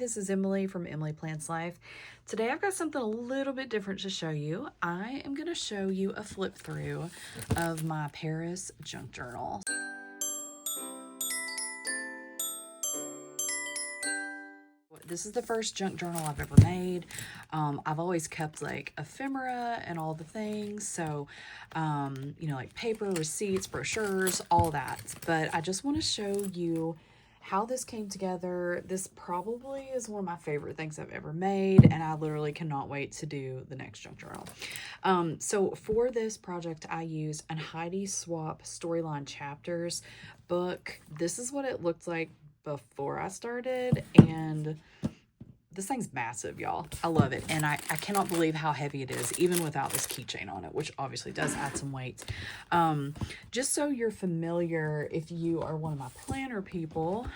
this is Emily from Emily Plants Life. Today I've got something a little bit different to show you. I am going to show you a flip through of my Paris junk journal. This is the first junk journal I've ever made. I've always kept like ephemera and all the things. So, like paper, receipts, brochures, all that. But I just want to show you how this came together. This probably is one of my favorite things I've ever made, and I literally cannot wait to do the next junk journal. So for this project, I used a Heidi Swapp Storyline Chapters book. This is what it looked like before I started, and this thing's massive, y'all. I love it, and I cannot believe how heavy it is, even without this keychain on it, which obviously does add some weight. Just so you're familiar, if you are one of my planner people,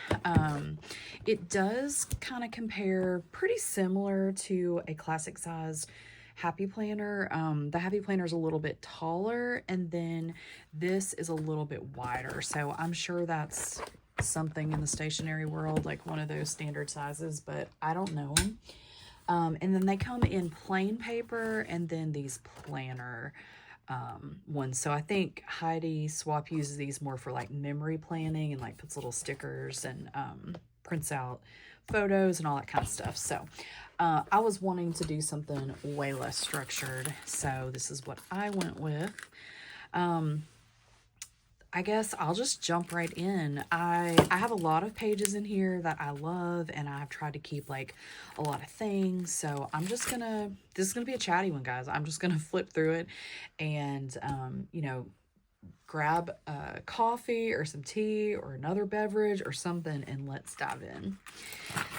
it does kind of compare pretty similar to a classic size Happy Planner. The Happy Planner is a little bit taller, and then this is a little bit wider, so I'm sure that's something in the stationery world, like one of those standard sizes, but I don't know them. And then they come in plain paper and then these planner ones. So I think Heidi Swapp uses these more for like memory planning and like puts little stickers and prints out photos and all that kind of stuff. So I was wanting to do something way less structured, so this is what I went with. I guess I'll just jump right in. I have a lot of pages in here that I love, and I've tried to keep like a lot of things. So I'm just gonna, this is gonna be a chatty one, guys. I'm just gonna flip through it and, grab a coffee or some tea or another beverage or something, and let's dive in.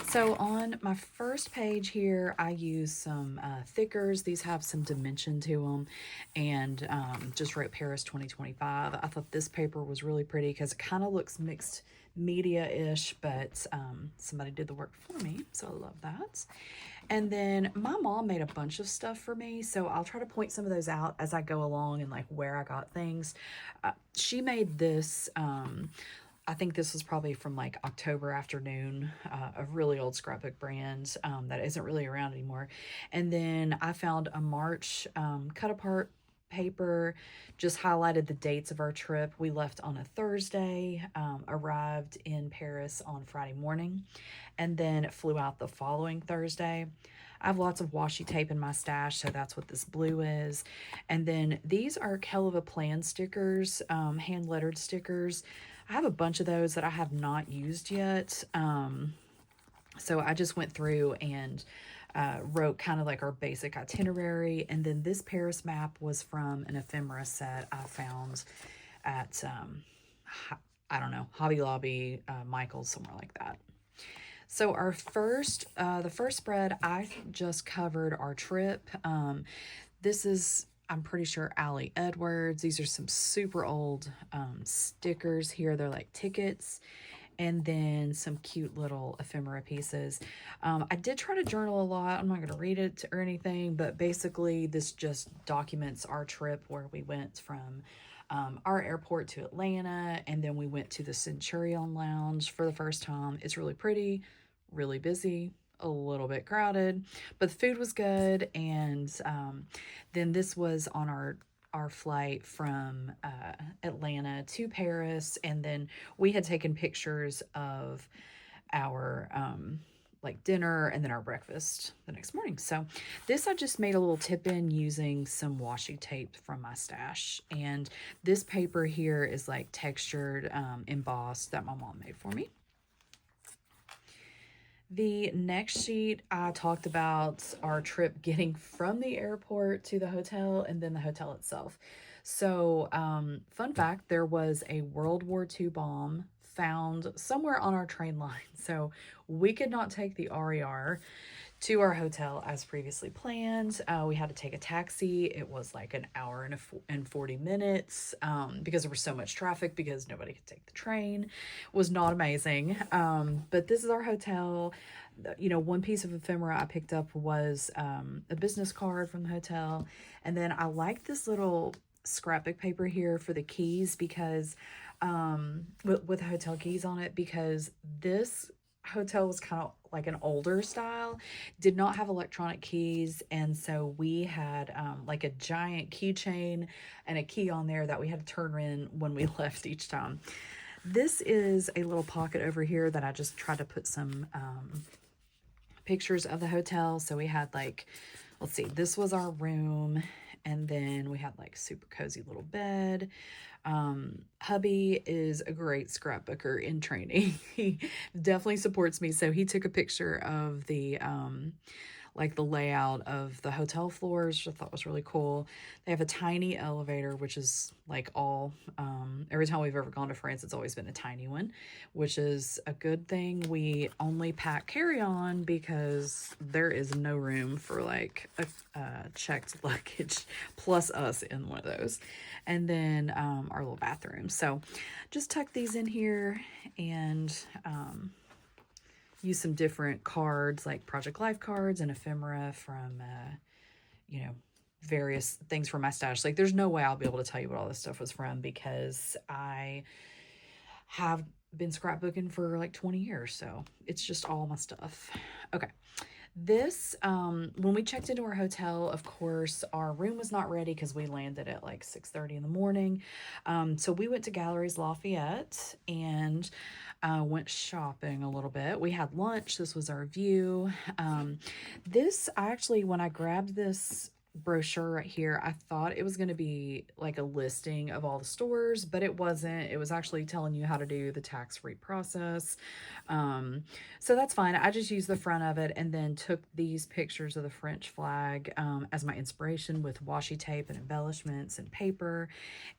So on my first page here, I use some thickers. These have some dimension to them, and just wrote Paris 2025. I thought this paper was really pretty because it kind of looks mixed media-ish, but somebody did the work for me, so I love that. And then my mom made a bunch of stuff for me, so I'll try to point some of those out as I go along and like where I got things. She made this, I think this was probably from like October Afternoon, a really old scrapbook brand that isn't really around anymore. And then I found a March cut apart paper, just highlighted the dates of our trip. We left on a Thursday, arrived in Paris on Friday morning, and then flew out the following Thursday. I have lots of washi tape in my stash, so that's what this blue is. And then these are Hell of a Plan stickers, hand lettered stickers. I have a bunch of those that I have not used yet. So I just went through and wrote kind of like our basic itinerary. And then this Paris map was from an ephemera set I found at, I don't know, Hobby Lobby, Michael's, somewhere like that. So our first, the first spread, I just covered our trip. This is, I'm pretty sure, Allie Edwards. These are some super old stickers here. They're like tickets. And then some cute little ephemera pieces. I did try to journal a lot. I'm not going to read it or anything, but basically this just documents our trip where we went from our airport to Atlanta, and then we went to the Centurion Lounge for the first time. It's really pretty, really busy, a little bit crowded, but the food was good. And then this was on our flight from Atlanta to Paris, and then we had taken pictures of our like dinner and then our breakfast the next morning. So this I just made a little tip in using some washi tape from my stash, and this paper here is like textured, embossed, that my mom made for me. The next sheet, I talked about our trip getting from the airport to the hotel and then the hotel itself. So, fun fact, there was a World War II bomb found somewhere on our train line. So we could not take the RER to our hotel as previously planned. We had to take a taxi. It was like an hour and 40 minutes because there was so much traffic because nobody could take the train. It was not amazing. But this is our hotel. One piece of ephemera I picked up was a business card from the hotel. And then I like this little scrapbook paper here for the keys because with hotel keys on it, because this hotel was kind of like an older style, did not have electronic keys, and so we had like a giant keychain and a key on there that we had to turn in when we left each time. This is a little pocket over here that I just tried to put some pictures of the hotel. So we had like, let's see, this was our room, and then we had like super cozy little bed. Hubby is a great scrapbooker in training. He definitely supports me. So he took a picture of the like the layout of the hotel floors, which I thought was really cool. They have a tiny elevator, which is like all, every time we've ever gone to France, it's always been a tiny one, which is a good thing. We only pack carry-on because there is no room for like a checked luggage plus us in one of those. And then our little bathroom. So just tuck these in here and use some different cards like Project Life cards and ephemera from, you know, various things from my stash. Like there's no way I'll be able to tell you what all this stuff was from because I have been scrapbooking for like 20 years. So it's just all my stuff. Okay. This, when we checked into our hotel, of course, our room was not ready because we landed at like 6:30 in the morning. So we went to Galeries Lafayette and went shopping a little bit. We had lunch. This was our view. This actually, when I grabbed this brochure right here, I thought it was going to be like a listing of all the stores, but it wasn't. It was actually telling you how to do the tax-free process. So that's fine. I just used the front of it and then took these pictures of the French flag as my inspiration with washi tape and embellishments and paper.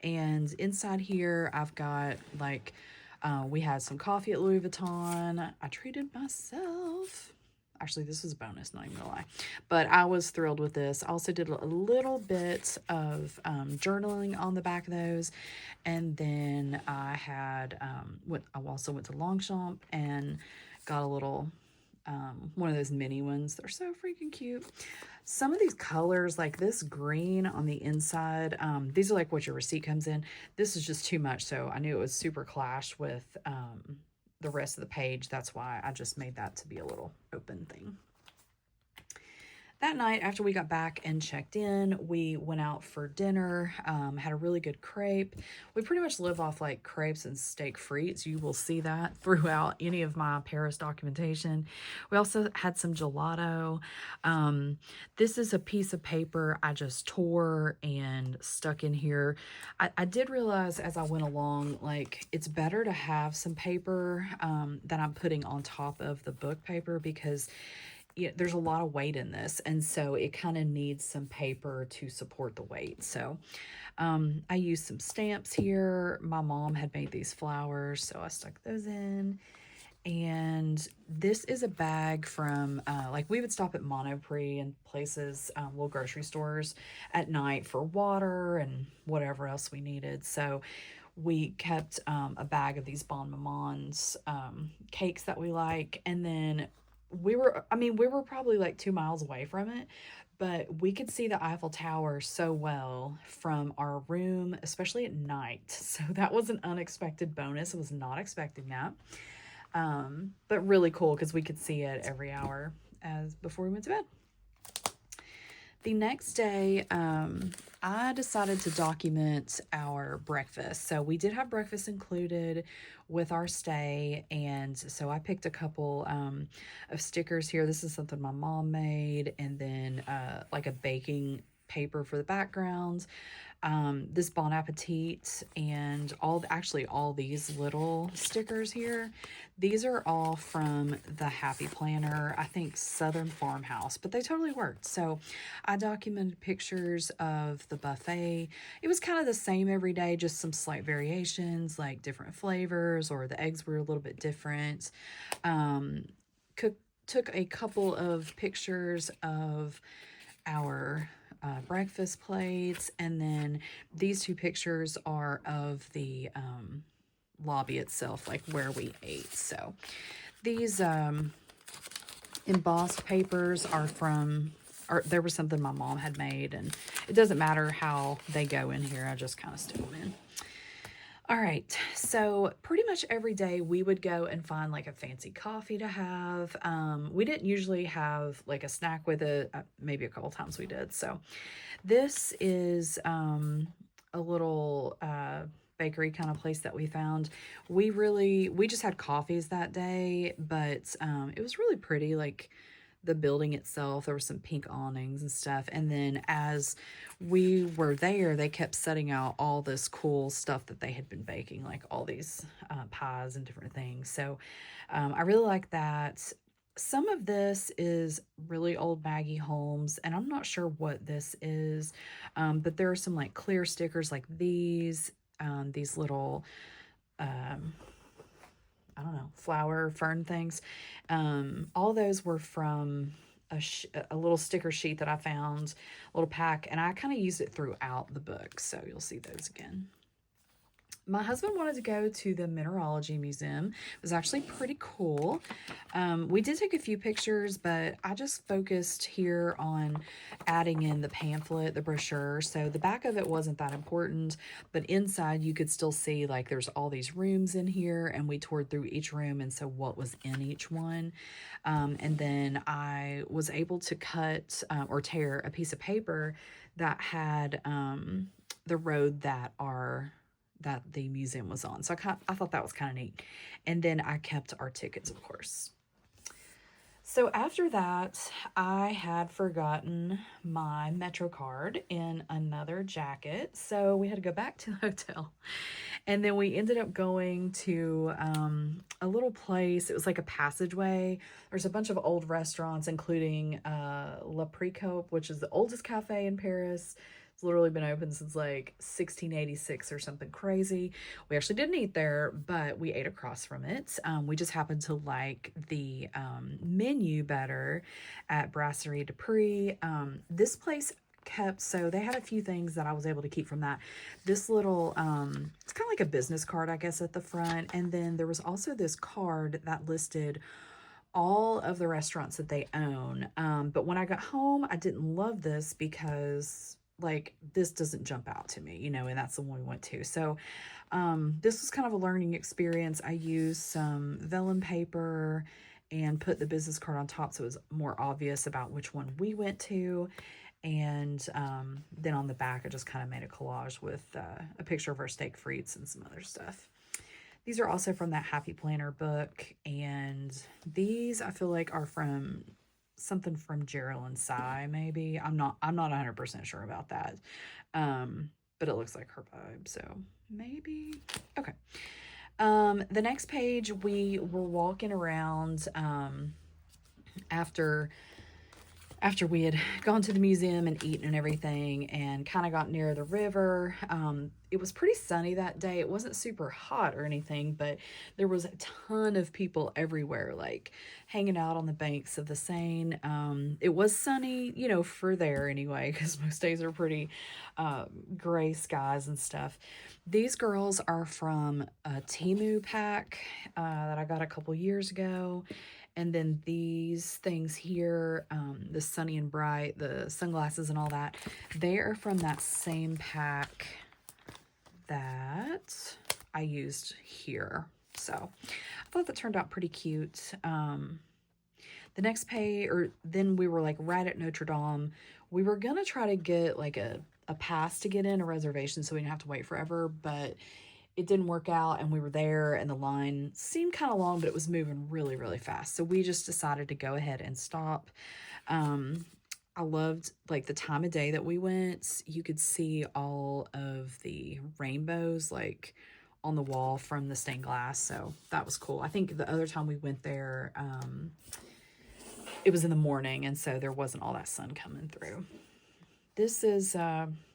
And inside here, I've got like, we had some coffee at Louis Vuitton. I treated myself. Actually, this was a bonus, not even gonna lie. But I was thrilled with this. I also did a little bit of journaling on the back of those. And then I had, I also went to Longchamp and got a little, one of those mini ones. They're so freaking cute. Some of these colors, like this green on the inside, these are like what your receipt comes in. This is just too much, so I knew it was super clash with the rest of the page. That's why I just made that to be a little open thing. That night, after we got back and checked in, we went out for dinner, had a really good crepe. We pretty much live off like crepes and steak frites. You will see that throughout any of my Paris documentation. We also had some gelato. This is a piece of paper I just tore and stuck in here. I did realize as I went along, like it's better to have some paper that I'm putting on top of the book paper because there's a lot of weight in this, and so it kind of needs some paper to support the weight. So I used some stamps here. My mom had made these flowers, so I stuck those in. And this is a bag from, like we would stop at Montmartre and places, little grocery stores at night for water and whatever else we needed. So we kept a bag of these Bon Mamans cakes that we like, and then we were probably like 2 miles away from it, but we could see the Eiffel Tower so well from our room, especially at night. So that was an unexpected bonus. I was not expecting that. But really cool because we could see it every hour before we went to bed. The next day, I decided to document our breakfast. So we did have breakfast included with our stay, and so I picked a couple of stickers here. This is something my mom made, and then like a baking paper for the backgrounds. This Bon Appetit and all these little stickers here, these are all from the Happy Planner, I think Southern Farmhouse, but they totally worked. So I documented pictures of the buffet. It was kind of the same every day, just some slight variations, like different flavors, or the eggs were a little bit different. Took a couple of pictures of our breakfast plates, and then these two pictures are of the lobby itself, like where we ate. So these embossed papers are there was something my mom had made, and it doesn't matter how they go in here, I just kind of stick them in. All right, so pretty much every day we would go and find like a fancy coffee to have. We didn't usually have like a snack with it. Maybe a couple times we did. So this is a little bakery kind of place that we found. We just had coffees that day, but it was really pretty. Like the building itself, there were some pink awnings and stuff. And then as we were there, they kept setting out all this cool stuff that they had been baking, like all these pies and different things. So I really like that. Some of this is really old Maggie Holmes, and I'm not sure what this is, but there are some like clear stickers like these little um, I don't know, flower fern things. All those were from a little sticker sheet that I found, a little pack, and I kind of used it throughout the book. So you'll see those again. My husband wanted to go to the Mineralogy Museum. It was actually pretty cool. We did take a few pictures, but I just focused here on adding in the pamphlet, the brochure. So the back of it wasn't that important, but inside you could still see like there's all these rooms in here, and we toured through each room and so what was in each one. And then I was able to cut or tear a piece of paper that had the road that the museum was on. So I thought that was kind of neat. And then I kept our tickets, of course. So after that, I had forgotten my Metro card in another jacket. So we had to go back to the hotel. And then we ended up going to a little place. It was like a passageway. There's a bunch of old restaurants, including La Precope, which is the oldest cafe in Paris. It's literally been open since like 1686 or something crazy. We actually didn't eat there, but we ate across from it. We just happened to like the menu better at Brasserie de Prix. This place kept, so they had a few things that I was able to keep from that. This little it's kind of like a business card, I guess, at the front, and then there was also this card that listed all of the restaurants that they own. But when I got home, I didn't love this because like this doesn't jump out to me, and that's the one we went to. So this was kind of a learning experience. I used some vellum paper and put the business card on top so it was more obvious about which one we went to. And then on the back, I just kind of made a collage with a picture of our steak frites and some other stuff. These are also from that Happy Planner book. And these I feel like are from something from Geraldine Sy, maybe. I'm not 100% sure about that. But it looks like her vibe, so maybe. Okay. The next page, we were walking around after we had gone to the museum and eaten and everything and kind of got near the river. It was pretty sunny that day. It wasn't super hot or anything, but there was a ton of people everywhere, like hanging out on the banks of the Seine. It was sunny, for there anyway, because most days are pretty gray skies and stuff. These girls are from a Temu pack that I got a couple years ago. And then these things here, the Sunny and Bright, the sunglasses and all that, they are from that same pack that I used here. So I thought that turned out pretty cute. The next page, or then we were like right at Notre Dame. We were going to try to get like a pass to get in, a reservation, so we didn't have to wait forever, but it didn't work out, and we were there and the line seemed kind of long, but it was moving really, really fast. So we just decided to go ahead and stop. I loved like the time of day that we went. You could see all of the rainbows like on the wall from the stained glass. So that was cool. I think the other time we went there, it was in the morning, and so there wasn't all that sun coming through. This is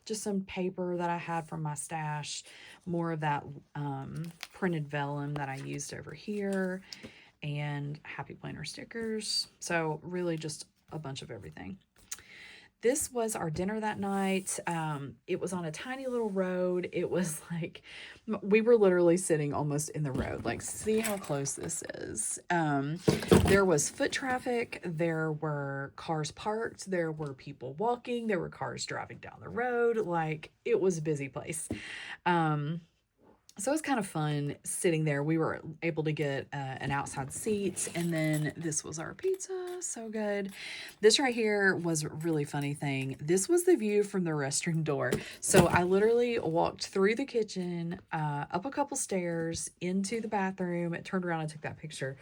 just some paper that I had from my stash, more of that printed vellum that I used over here, and Happy Planner stickers. So really just a bunch of everything. This was our dinner that night. It was on a tiny little road. It was like, we were literally sitting almost in the road. Like, see how close this is. There was foot traffic. There were cars parked. There were people walking. There were cars driving down the road. Like, it was a busy place. So it was kind of fun sitting there. We were able to get an outside seat, and then this was our pizza. So good. This right here was a really funny thing. This was the view from the restroom door. So I literally walked through the kitchen, up a couple stairs, into the bathroom, turned around and took that picture.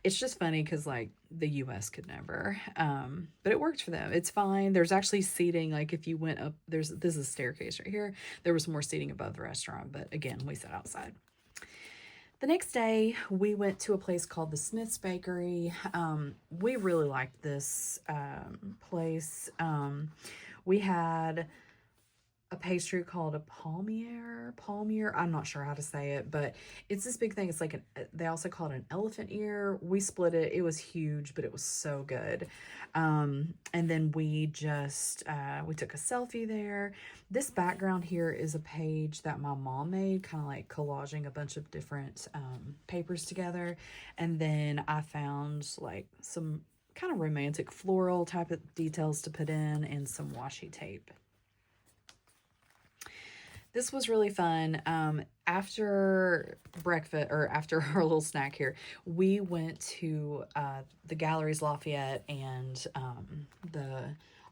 It's just funny because, like, the US could never. But it worked for them. It's fine. There's actually seating. Like, if you went up, this is a staircase right here. There was more seating above the restaurant, but again, we sat outside. The next day, we went to a place called the Smith's Bakery. We really liked this place. We had a pastry called a palmier. I'm not sure how to say it, but it's this big thing. It's like they also call it an elephant ear. We split it. It was huge, but it was so good. And then we just we took a selfie there. This background here is a page that my mom made, kind of like collaging a bunch of different papers together. And then I found like some kind of romantic floral type of details to put in and some washi tape. This was really fun. After breakfast, or after our little snack here, we went to the Galleries Lafayette and the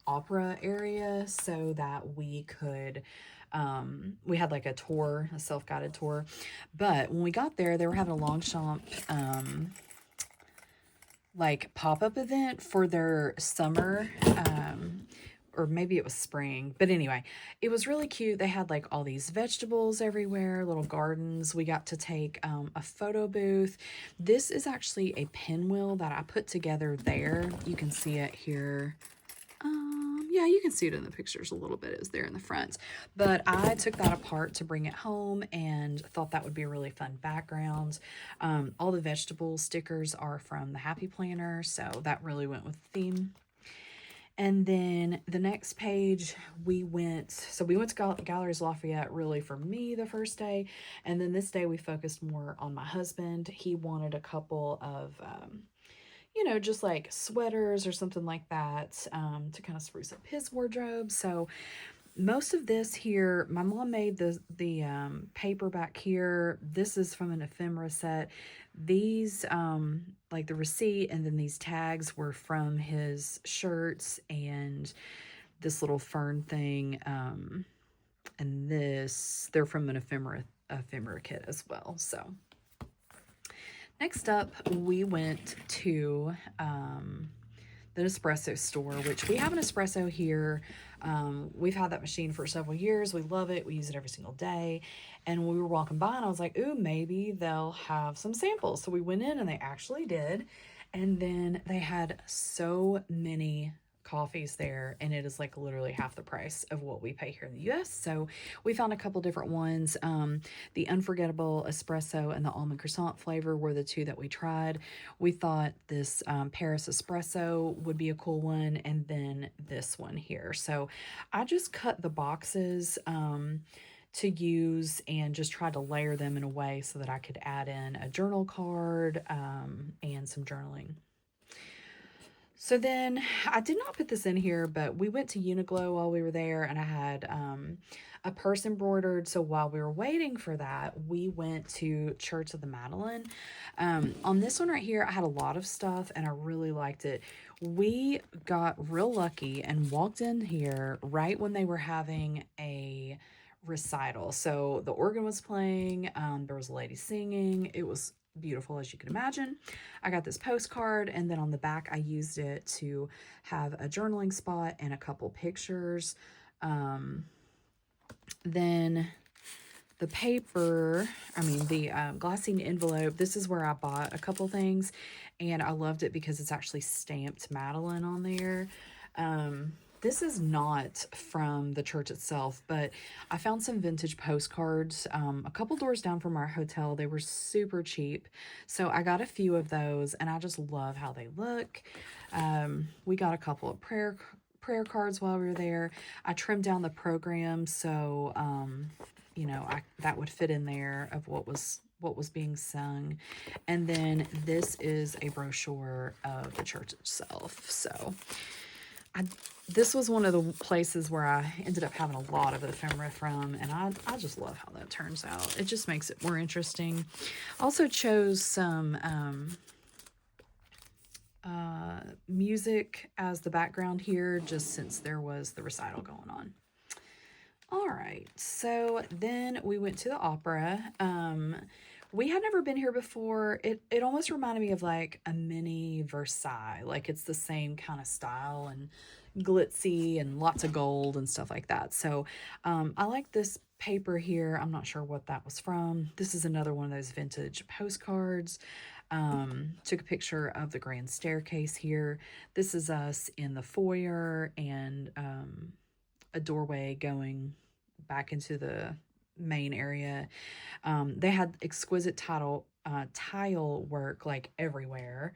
opera area so that we could, we had like a tour, a self-guided tour. But when we got there, they were having a Longchamp like pop-up event for their summer, or maybe it was spring, but anyway, it was really cute. They had like all these vegetables everywhere, little gardens. We got to take a photo booth. This is actually a pinwheel that I put together there. You can see it here. Yeah, you can see it in the pictures a little bit. It's there in the front, but I took that apart to bring it home and thought that would be a really fun background. All the vegetable stickers are from the Happy Planner, so that really went with the theme. And then the next page, we went to Galleries Lafayette really for me the first day. And then this day we focused more on my husband. He wanted a couple of, just like sweaters or something like that to kind of spruce up his wardrobe. So most of this here, my mom made the paper back here. This is from an ephemera set. These, like the receipt and then these tags were from his shirts and this little fern thing. And they're from an ephemera kit as well. So next up, we went to the Nespresso store, which we have an espresso here. We've had that machine for several years. We love it. We use it every single day. And we were walking by and I was like, ooh, maybe they'll have some samples. So we went in and they actually did. And then they had so many coffees there, and it is like literally half the price of what we pay here in the US. So we found a couple different ones. The unforgettable espresso and the almond croissant flavor were the two that we tried. We thought this Paris espresso would be a cool one, and then this one here. So I just cut the boxes to use and just tried to layer them in a way so that I could add in a journal card and some journaling. So then I did not put this in here, but we went to Uniqlo while we were there, and I had a purse embroidered. So while we were waiting for that, we went to Church of the Madeleine. On this one right here, I had a lot of stuff and I really liked it. We got real lucky and walked in here right when they were having a recital. So the organ was playing, there was a lady singing. It was beautiful, as you can imagine. I got this postcard, and then on the back I used it to have a journaling spot and a couple pictures. Then the paper, the glassine envelope, this is where I bought a couple things, and I loved it because it's actually stamped Madeleine on there. This is not from the church itself, but I found some vintage postcards a couple doors down from our hotel. They were super cheap, so I got a few of those, and I just love how they look. We got a couple of prayer cards while we were there. I trimmed down the program so that would fit in there of what was being sung. And then this is a brochure of the church itself. So this was one of the places where I ended up having a lot of ephemera from, and I just love how that turns out. It just makes it more interesting. Also chose some music as the background here, just since there was the recital going on. All right, so then we went to the opera. We had never been here before. It almost reminded me of like a mini Versailles. Like it's the same kind of style and glitzy and lots of gold and stuff like that. So I like this paper here. I'm not sure what that was from. This is another one of those vintage postcards. Took a picture of the grand staircase here. This is us in the foyer and a doorway going back into the main area. They had exquisite tile work like everywhere.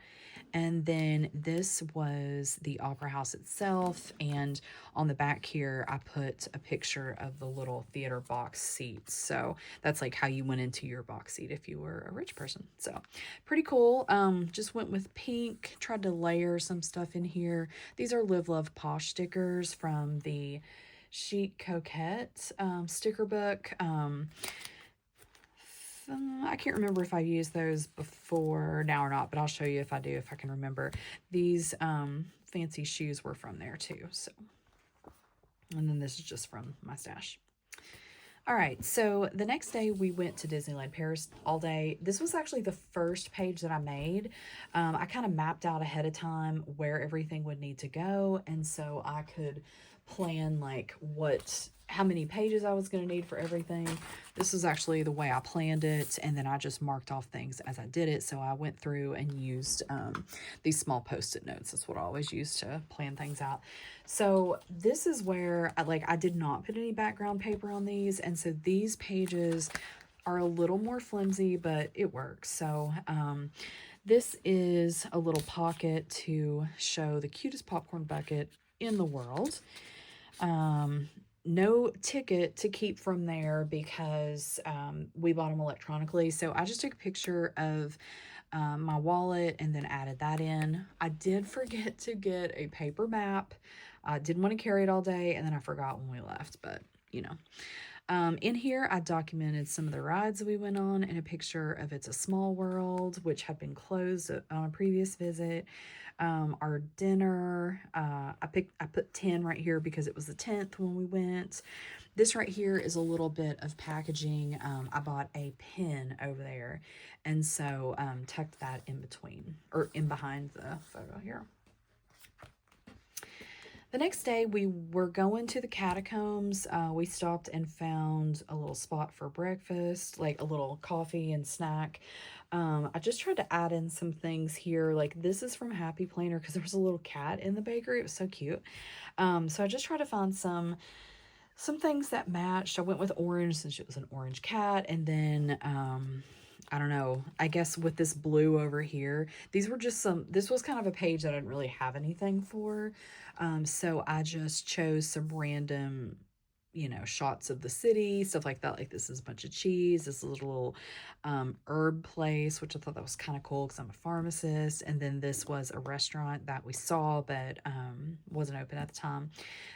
And then this was the opera house itself. And on the back here, I put a picture of the little theater box seats. So that's like how you went into your box seat if you were a rich person. So pretty cool. Just went with pink, tried to layer some stuff in here. These are Live Love Posh stickers from the Chic Coquette sticker book. I can't remember if I used those before now or not, but I'll show you if I do, if I can remember. These fancy shoes were from there too. So, and then this is just from my stash. All right, so the next day we went to Disneyland Paris all day. This was actually the first page that I made. I kind of mapped out ahead of time where everything would need to go, and so I could plan like how many pages I was going to need for everything. This is actually the way I planned it, and then I just marked off things as I did it. So I went through and used these small post-it notes. That's what I always use to plan things out. So this is where I did not put any background paper on these, and so these pages are a little more flimsy, but it works. So this is a little pocket to show the cutest popcorn bucket in the world. No ticket to keep from there because we bought them electronically. So I just took a picture of my wallet and then added that in. I did forget to get a paper map. I didn't want to carry it all day, and then I forgot when we left, but you know. In here, I documented some of the rides that we went on and a picture of It's a Small World, which had been closed on a previous visit. Our dinner, I put 10 right here because it was the 10th when we went. This right here is a little bit of packaging. I bought a pin over there, and so tucked that in between, or in behind the photo here. The next day, we were going to the catacombs. We stopped and found a little spot for breakfast, like a little coffee and snack. I just tried to add in some things here. Like this is from Happy Planner because there was a little cat in the bakery. It was so cute. So I just tried to find some things that matched. I went with orange since it was an orange cat. And then, I don't know, I guess with this blue over here, these were just this was kind of a page that I didn't really have anything for. So I just chose some random, shots of the city, stuff like that. Like this is a bunch of cheese, this little herb place, which I thought that was kind of cool because I'm a pharmacist. And then this was a restaurant that we saw, but wasn't open at the time.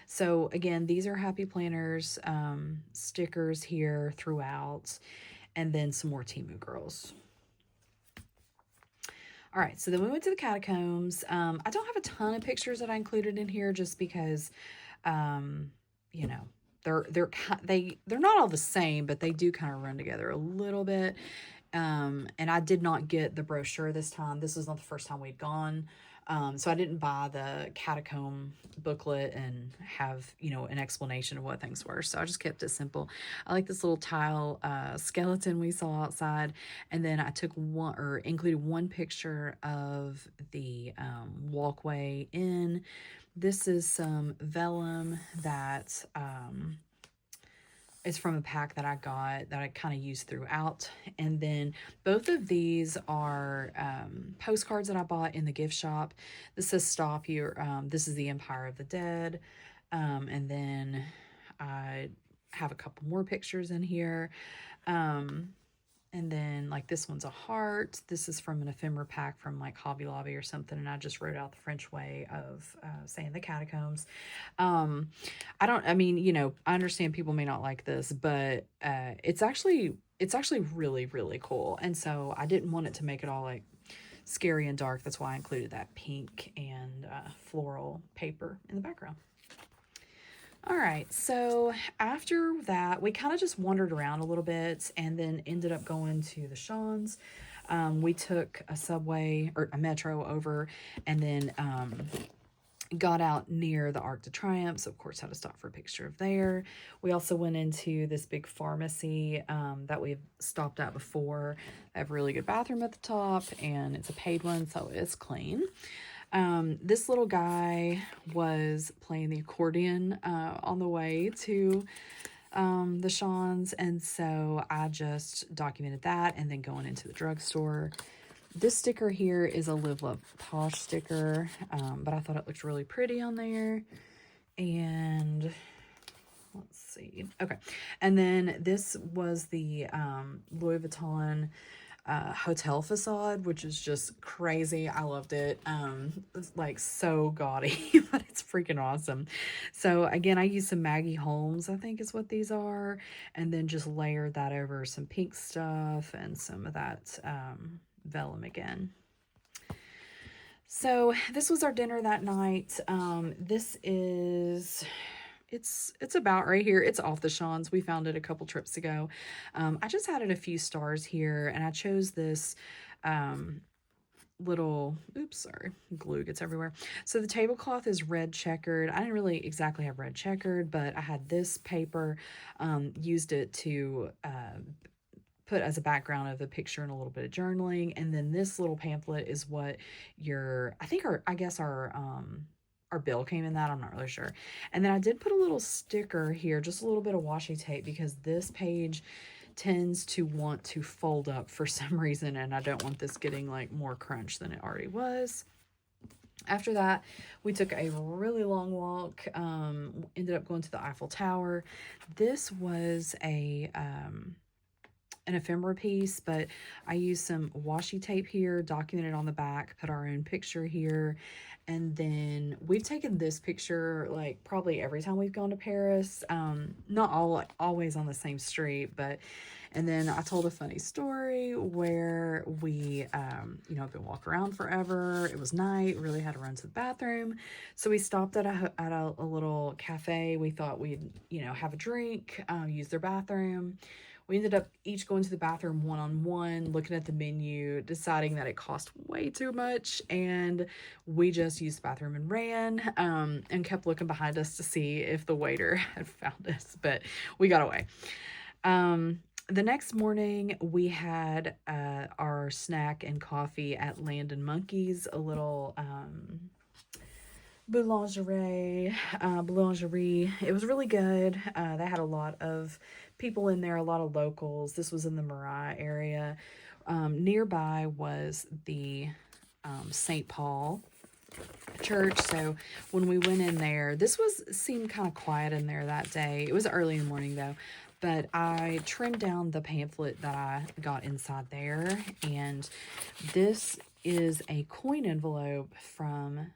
So again, these are Happy Planners stickers here throughout, and then some more Temu girls. All right, so then we went to the catacombs. I don't have a ton of pictures that I included in here just because, you know, they're not all the same, but they do kind of run together a little bit. And I did not get the brochure this time. This was not the first time we'd gone. So I didn't buy the catacomb booklet and have, an explanation of what things were. So I just kept it simple. I like this little tile skeleton we saw outside. And then I included one picture of the walkway in. This is some vellum that it's from a pack that I got that I kind of used throughout. And then both of these are postcards that I bought in the gift shop. This says Stop You. This is the Empire of the Dead. And then I have a couple more pictures in here. And And then like this one's a heart. This is from an ephemera pack from like Hobby Lobby or something. And I just wrote out the French way of saying the catacombs. I mean, you know, I understand people may not like this, but it's actually really, really cool. And so I didn't want it to make it all like scary and dark. That's why I included that pink and floral paper in the background. All right, so after that, we kind of just wandered around a little bit and then ended up going to the Sean's. We took a subway or a metro over and then got out near the Arc de Triomphe. So of course, had to stop for a picture of there. We also went into this big pharmacy that we've stopped at before. They have a really good bathroom at the top, and it's a paid one, so it's clean. This little guy was playing the accordion on the way to the Sean's, and so I just documented that and then going into the drugstore. This sticker here is a Live Love Posh sticker, but I thought it looked really pretty on there. And let's see. Okay. And then this was the Louis Vuitton hotel facade, which is just crazy. I loved it. It's like so gaudy, but it's freaking awesome. So again, I used some Maggie Holmes, I think is what these are, and then just layered that over some pink stuff and some of that vellum again. So this was our dinner that night. This is... It's about right here. It's off the Sean's. We found it a couple trips ago. I just added a few stars here, and I chose this little, oops, sorry, glue gets everywhere. So the tablecloth is red checkered. I didn't really exactly have red checkered, but I had this paper, used it to put as a background of the picture and a little bit of journaling. And then this little pamphlet is what I guess our bill came in that. I'm not really sure. And then I did put a little sticker here, just a little bit of washi tape, because this page tends to want to fold up for some reason, and I don't want this getting like more crunch than it already was. After that, we took a really long walk, ended up going to the Eiffel Tower. This was an ephemera piece, but I used some washi tape here, documented on the back, put our own picture here. And then we've taken this picture like probably every time we've gone to Paris. Not always on the same street, but, and then I told a funny story where we, been walking around forever. It was night, really had to run to the bathroom. So we stopped at a little cafe. We thought we'd, have a drink, use their bathroom. We ended up each going to the bathroom one-on-one, looking at the menu, deciding that it cost way too much, and we just used the bathroom and ran, and kept looking behind us to see if the waiter had found us, but we got away. The next morning, we had our snack and coffee at Land and Monkeys, a little boulangerie. It was really good. They had a lot of people in there, a lot of locals. This was in the Marais area. Nearby was the St. Paul church. So when we went in there, seemed kind of quiet in there that day. It was early in the morning though, but I trimmed down the pamphlet that I got inside there. And this is a coin envelope from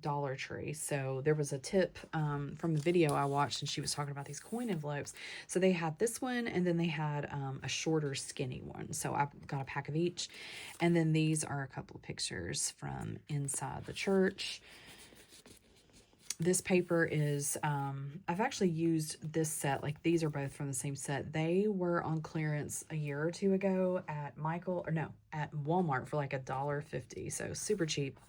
Dollar Tree. So there was a tip from the video I watched, and she was talking about these coin envelopes. So they had this one, and then they had a shorter skinny one. So I got a pack of each. And then these are a couple of pictures from inside the church. This paper is, I've actually used this set, like these are both from the same set. They were on clearance a year or two ago at at Walmart for like $1.50. So super cheap.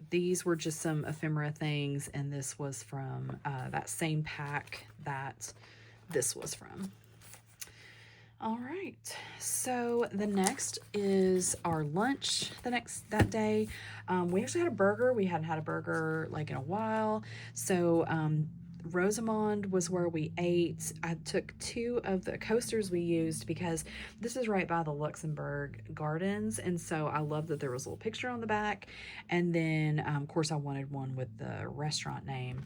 These were just some ephemera things, and this was from that same pack that this was from. All right, so the next is our lunch that day. We actually had a burger. We hadn't had a burger like in a while. So Rosamond was where we ate. I took 2 of the coasters we used because this is right by the Luxembourg Gardens, and so I love that there was a little picture on the back. And then of course I wanted one with the restaurant name.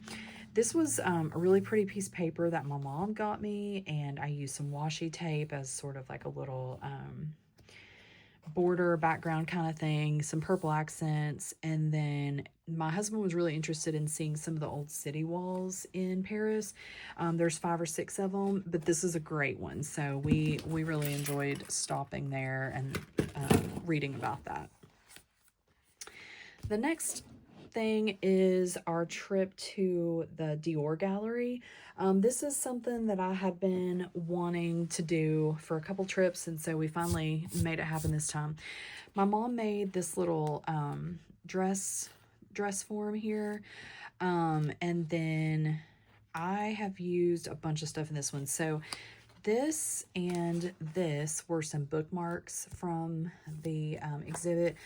This was a really pretty piece of paper that my mom got me, and I used some washi tape as sort of like a little border background kind of thing, some purple accents, and then my husband was really interested in seeing some of the old city walls in Paris. There's 5 or 6 of them, but this is a great one, so we really enjoyed stopping there and reading about that. The next thing is our trip to the Dior gallery. This is something that I had been wanting to do for a couple trips, and so we finally made it happen this time. My mom made this little dress form here, and then I have used a bunch of stuff in this one. So this and this were some bookmarks from the exhibit.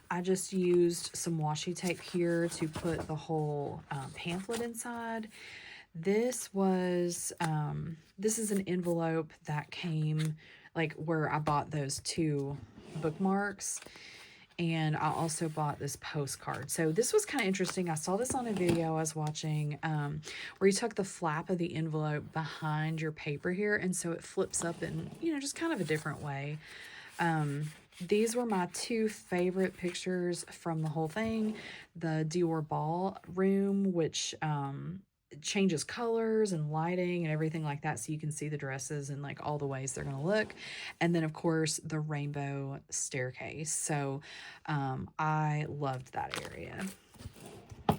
I just used some washi tape here to put the whole pamphlet inside. This was, this is an envelope that came, like, where I bought those 2 bookmarks. And I also bought this postcard. So this was kind of interesting. I saw this on a video I was watching where you tuck the flap of the envelope behind your paper here. And so it flips up in, you know, just kind of a different way. These were my 2 favorite pictures from the whole thing. The Dior ballroom, which changes colors and lighting and everything like that, so you can see the dresses and like all the ways they're going to look. And then of course the rainbow staircase. So I loved that area.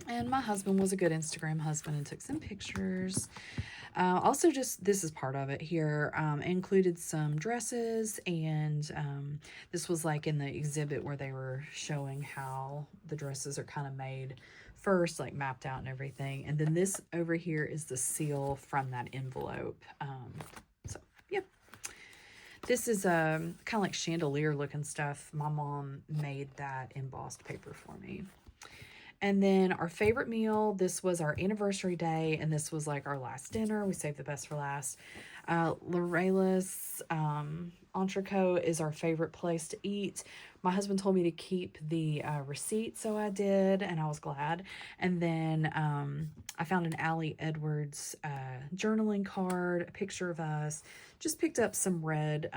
And my husband was a good Instagram husband and took some pictures. Also, just this is part of it here, included some dresses, and this was like in the exhibit where they were showing how the dresses are kind of made first, like mapped out and everything. And then this over here is the seal from that envelope. So yeah, this is kind of like chandelier looking stuff. My mom made that embossed paper for me. And then our favorite meal, this was our anniversary day, and this was like our last dinner. We saved the best for last. Lorella's Entrecote is our favorite place to eat. My husband told me to keep the receipt, so I did, and I was glad. And then I found an Allie Edwards journaling card, a picture of us. Just picked up some red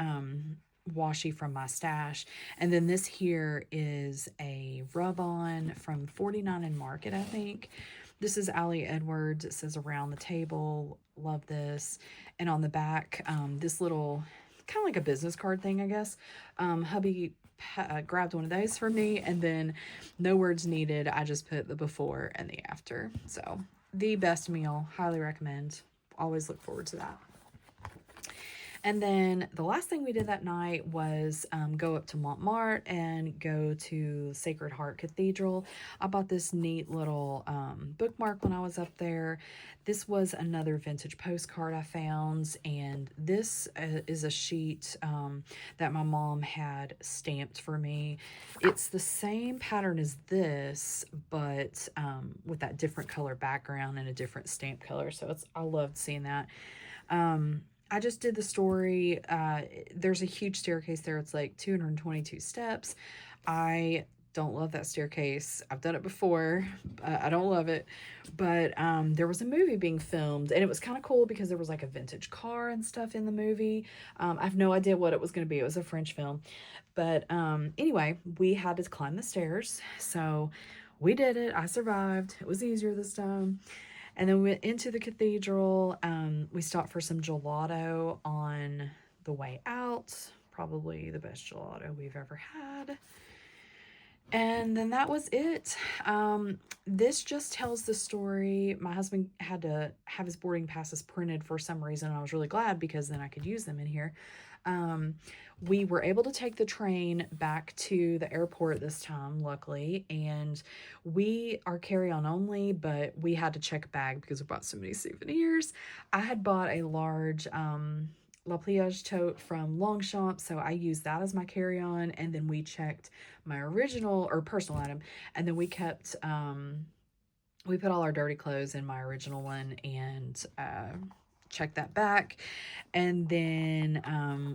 washi from my stash. And then this here is a rub-on from 49 and Market, I think. This is Allie Edwards. It says around the table. Love this. And on the back, this little, kind of like a business card thing, I guess. Hubby grabbed one of those for me, and then no words needed. I just put the before and the after. So the best meal. Highly recommend. Always look forward to that. And then the last thing we did that night was go up to Montmartre and go to Sacred Heart Cathedral. I bought this neat little bookmark when I was up there. This was another vintage postcard I found, and this is a sheet that my mom had stamped for me. It's the same pattern as this, but with that different color background and a different stamp color. So I loved seeing that. I just did the story. There's a huge staircase there. It's like 222 steps. I don't love that staircase. I've done it before. I don't love it. But there was a movie being filmed, and it was kind of cool because there was like a vintage car and stuff in the movie. I have no idea what it was going to be. It was a French film. But anyway, we had to climb the stairs. So we did it. I survived. It was easier this time. And then we went into the cathedral. We stopped for some gelato on the way out. Probably the best gelato we've ever had. And then that was it. This just tells the story. My husband had to have his boarding passes printed for some reason. I was really glad because then I could use them in here. We were able to take the train back to the airport this time, luckily, and we are carry-on only, but we had to check a bag because we bought so many souvenirs. I had bought a large La Pliage tote from Longchamp, so I used that as my carry-on, and then we checked my original or personal item, and then we kept we put all our dirty clothes in my original one and checked that back. And then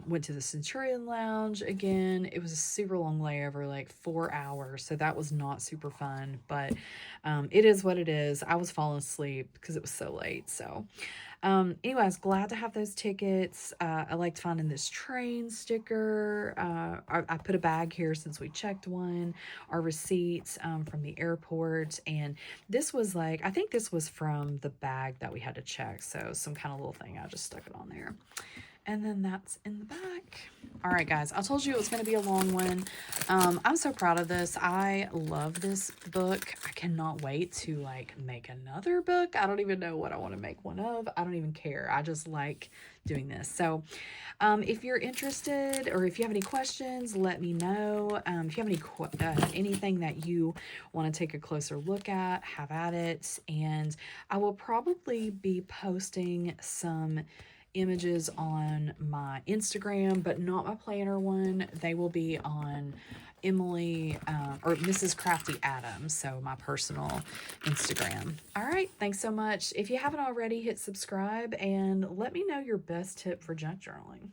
went to the Centurion Lounge again. It was a super long layover, like 4 hours. So that was not super fun, but it is what it is. I was falling asleep because it was so late. So anyway, I was glad to have those tickets. I liked finding this train sticker. I put a bag here since we checked one, our receipts from the airport. And this was like, I think this was from the bag that we had to check. So some kind of little thing, I just stuck it on there. And then that's in the back. All right, guys, I told you it was going to be a long one. I'm so proud of this. I love this book. I cannot wait to like make another book. I don't even know what I want to make one of. I don't even care. I just like doing this. So if you're interested or if you have any questions, let me know. If you have anything that you want to take a closer look at, have at it. And I will probably be posting some images on my Instagram, but not my planner one. They will be on Emily or Mrs. Crafty Adams, so my personal Instagram. All right, thanks so much. If you haven't already, hit subscribe and let me know your best tip for junk journaling.